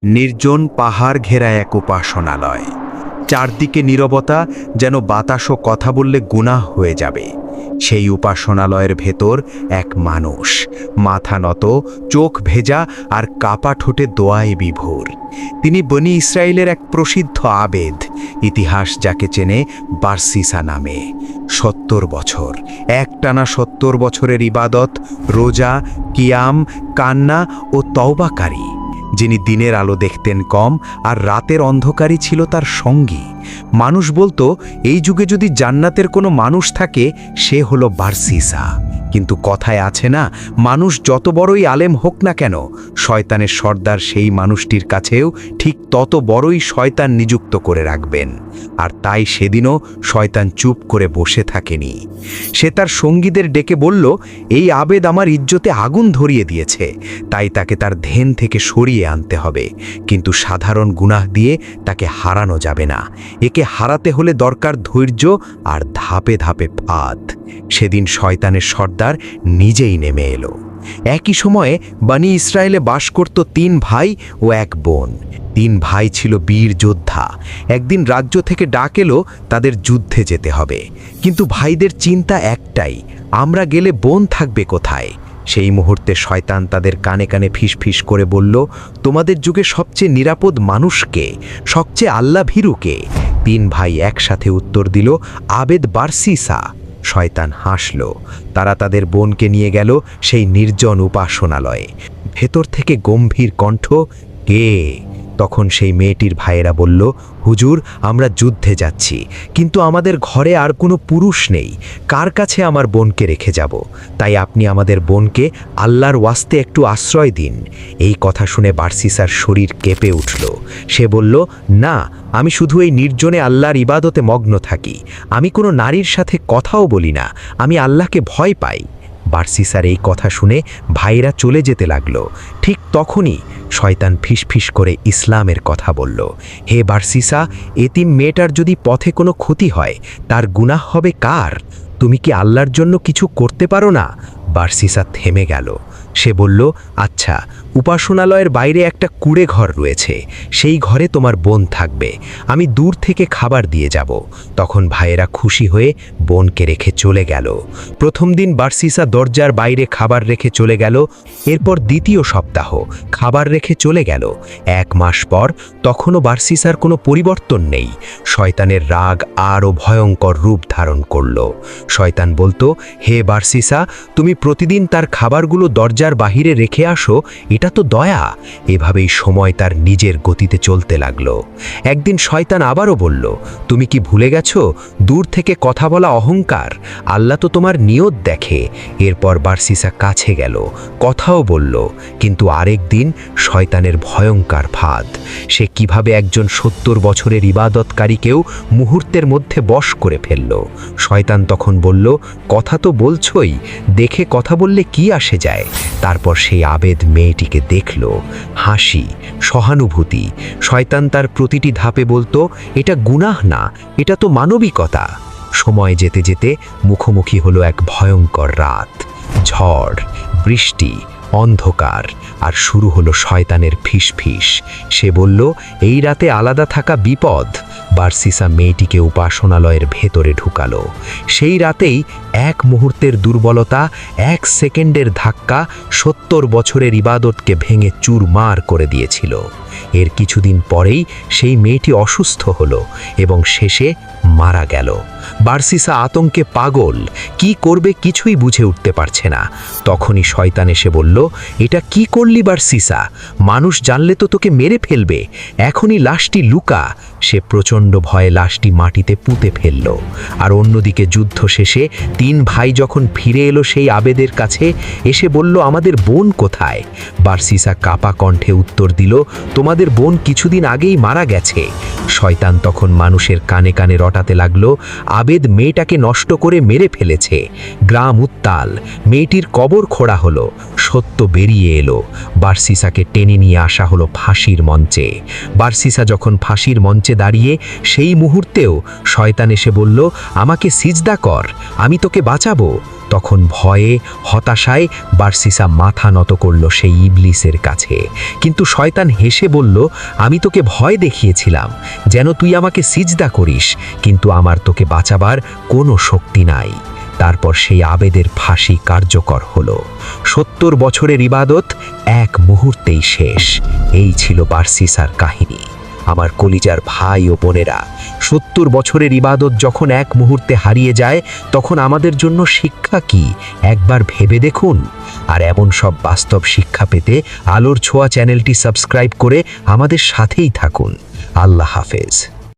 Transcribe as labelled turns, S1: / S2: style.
S1: নির্জন পাহাড় ঘেরা এক উপাসনালয়। চারদিকে নীরবতা, যেন বাতাসও কথা বললে গুনাহ হয়ে যাবে। সেই উপাসনালয়ের ভেতর এক মানুষ, মাথা নত, চোখ ভেজা আর কাপা ঠোঁটে দোয়ায় বিভোর। তিনি বনি ইসরায়েলের এক প্রসিদ্ধ আবেদ, ইতিহাস যাকে চেনে বারসিসা নামে। ৭০ বছর, একটানা ৭০ বছরের ইবাদত, রোজা, কিয়াম, কান্না ও তওবাকারী। যিনি দিনের আলো দেখতেন কম আর রাতের অন্ধকারই ছিল তার সঙ্গী। মানুষ বলতো এই যুগে যদি জান্নাতের কোনো মানুষ থাকে সে হলো বারসিসা। কিন্তু কথায় আছে না, মানুষ যত বড়ই আলেম হোক না কেন, শয়তানের সর্দার সেই মানুষটির কাছেও ঠিক তত বড়ই শয়তান নিযুক্ত করে রাখবেন। আর তাই সেদিনও শয়তান চুপ করে বসে থাকেনি। সে তার সঙ্গীদের ডেকে বলল, এই আবেদ আমার ইজ্জতে আগুন ধরিয়ে দিয়েছে, তাই তাকে তার ধ্যান থেকে সরিয়ে আনতে হবে। কিন্তু সাধারণ গুনাহ দিয়ে তাকে হারানো যাবে না। একে হারাতে হলে দরকার ধৈর্য আর ধাপে ধাপে ফাঁদ। সেদিন শয়তানের সর্দার নিজেই নেমে এলো। একই সময়ে বনি ইসরায়েলে বাস করত ৩ ভাই ও ১ বোন। ৩ ভাই ছিল বীর যোদ্ধা। একদিন রাজ্য থেকে ডাক এলো তাদের যুদ্ধে যেতে হবে। কিন্তু ভাইদের চিন্তা একটাই, আমরা গেলে বোন থাকবে কোথায়? সেই মুহূর্তে শয়তান তাদের কানে কানে ফিসফিস করে বলল, তোমাদের যুগে সবচেয়ে নিরাপদ মানুষকে, সবচেয়ে আল্লাহ ভীরুকে? ৩ ভাই একসাথে উত্তর দিল, আবেদ বারসিসা। শয়তান হাসল। তারা তাদের বোনকে নিয়ে গেল সেই নির্জন উপাসনালয়ে। ভেতর থেকে গম্ভীর কণ্ঠ, কে? তখন সেই মেয়েটির ভাইয়েরা বলল, হুজুর, আমরা যুদ্ধে যাচ্ছি, কিন্তু আমাদের ঘরে আর কোনো পুরুষ নেই। কার কাছে আমার বোনকে রেখে যাব? তাই আপনি আমাদের বোনকে আল্লাহর ওয়াস্তে একটু আশ্রয় দিন। এই কথা শুনে বারসিসার শরীর কেঁপে উঠল। সে বলল, না, আমি শুধু এই নির্জনে আল্লাহর ইবাদতে মগ্ন থাকি। আমি কোনো নারীর সাথে কথাও বলি না। আমি আল্লাহকে ভয় পাই। বারসিসার এই কথা শুনে ভাইরা চলে যেতে লাগলো। ঠিক তখনই শয়তান ফিসফিস করে ইসলামের কথা বলল, হে বারসিসা, এতিম মেয়েটার যদি পথে কোনো ক্ষতি হয় তার গুনাহ হবে কার? তুমি কি আল্লাহর জন্য কিছু করতে পারো না? বারসিসা থেমে গেল। সে বলল, আচ্ছা, উপাসনালয়ের বাইরে একটা কুঁড়ে ঘর রয়েছে, সেই ঘরে তোমার বোন থাকবে। আমি দূর থেকে খাবার দিয়ে যাব। তখন ভাইয়েরা খুশি হয়ে বোনকে রেখে চলে গেল। প্রথম দিন বারসিসা দরজার বাইরে খাবার রেখে চলে গেল। এরপর দ্বিতীয় সপ্তাহ খাবার রেখে চলে গেল। ১ মাস পর তখনও বারসিসার কোনো পরিবর্তন নেই। শয়তানের রাগ আরও ভয়ঙ্কর রূপ ধারণ করল। শয়তান বলতো, হে বারসিসা, তুমি প্রতিদিন তার খাবারগুলো দরজার বাহিরে রেখে আসো, এটা তো দয়া। এভাবেই সময় তার নিজের গতিতে চলতে লাগলো। একদিন শয়তান আবারও বলল, তুমি কি ভুলে গেছো? দূর থেকে কথা বলা অহংকার, আল্লাহ তো তোমার নিয়ত দেখে। এরপর বারসিসা কাছে গেল, কথাও বলল। কিন্তু আরেক দিন শয়তানের ভয়ঙ্কর ফাঁদ। সে কিভাবে একজন ৭০ বছরের ইবাদতকারীকেও মুহূর্তের মধ্যে বশ করে ফেলল। শয়তান তখন বলল, কথা তো বলছই, দেখে কথা বললে কি আসে যায়? তারপর সেই আবেদ মেয়েটিকে দেখল। হাসি, সহানুভূতি। শয়তান তার প্রতিটি ধাপে বলতো, এটা গুনাহ না, এটা তো মানবিকতা। সময় যেতে যেতে মুখোমুখি হলো এক ভয়ঙ্কর রাত। ঝড়, বৃষ্টি, অন্ধকার, আর শুরু হলো শয়তানের ফিসফিস। সে বলল, এই রাতে আলাদা থাকা বিপদ। বারসিসা মেয়েটিকে উপাসনালয়ের ভেতরে ঢুকালো। সেই রাতেই এক মুহূর্তের দুর্বলতা, ১ সেকেন্ডের ধাক্কা ৭০ বছরের ইবাদতকে ভেঙে চুরমার করে দিয়েছিল। এর কিছুদিন পরেই সেই মেয়েটি অসুস্থ হলো এবং শেষে মারা গেল। বারসিসা আতঙ্কে পাগল, কি করবে কিছুই বুঝে উঠতে পারছে না। তখনই শয়তান এসে বলল, এটা কি করলি বারসিসা? মানুষ জানলে তো তোকে মেরে ফেলবে। এখনই লাশটি লুকা। সে প্রচণ্ড ভয়ে লাশটি মাটিতে পুঁতে ফেলল। আর অন্যদিকে যুদ্ধ শেষে ৩ ভাই যখন ফিরে এলো সেই আবেদের কাছে, এসে বলল, আমাদের বোন কোথায়? বারসিসা কাপা কণ্ঠে উত্তর দিল, তোমাদের বোন কিছুদিন আগেই মারা গেছে। শয়তান তখন মানুষের কানে কানে রটাতে লাগলো, আবেদ মেয়েটাকে নষ্ট করে মেরে ফেলেছে। গ্রাম উত্তাল, মেয়েটির কবর খোঁড়া হলো, সত্য বেরিয়ে এলো। বারসিসাকে টেনে নিয়ে আসা হলো ফাঁসির মঞ্চে। বারসিসা যখন ফাঁসির মঞ্চে দাঁড়িয়ে, সেই মুহূর্তেও শয়তান এসে বলল, আমাকে সিজদা কর, আমি তোকে বাঁচাবো।
S2: তখন ভয়ে হতাশায় বার্সিসা মাথা নত করল সেই ইবলিসের কাছে। কিন্তু শয়তান হেসে বলল, আমি তোকে ভয় দেখিয়েছিলাম যেন তুই আমাকে সিজদা করিস, কিন্তু আমার তোকে বাঁচাবার কোনো শক্তি নাই। তারপর সেই আবেদের ফাঁসি কার্যকর হলো। 70 বছরের ইবাদত এক মুহূর্তেই শেষ। এই ছিল বার্সিসার কাহিনী। আমার কলিজার ভাই ও বোনেরা, 70 বছরের ইবাদত যখন এক মুহূর্তে হারিয়ে যায়, তখন আমাদের জন্য শিক্ষা কি একবার ভেবে দেখুন। আর এমন সব বাস্তব শিক্ষা পেতে আলোর ছোঁয়া চ্যানেলটি সাবস্ক্রাইব করে আমাদের সাথেই থাকুন। আল্লাহ হাফেজ।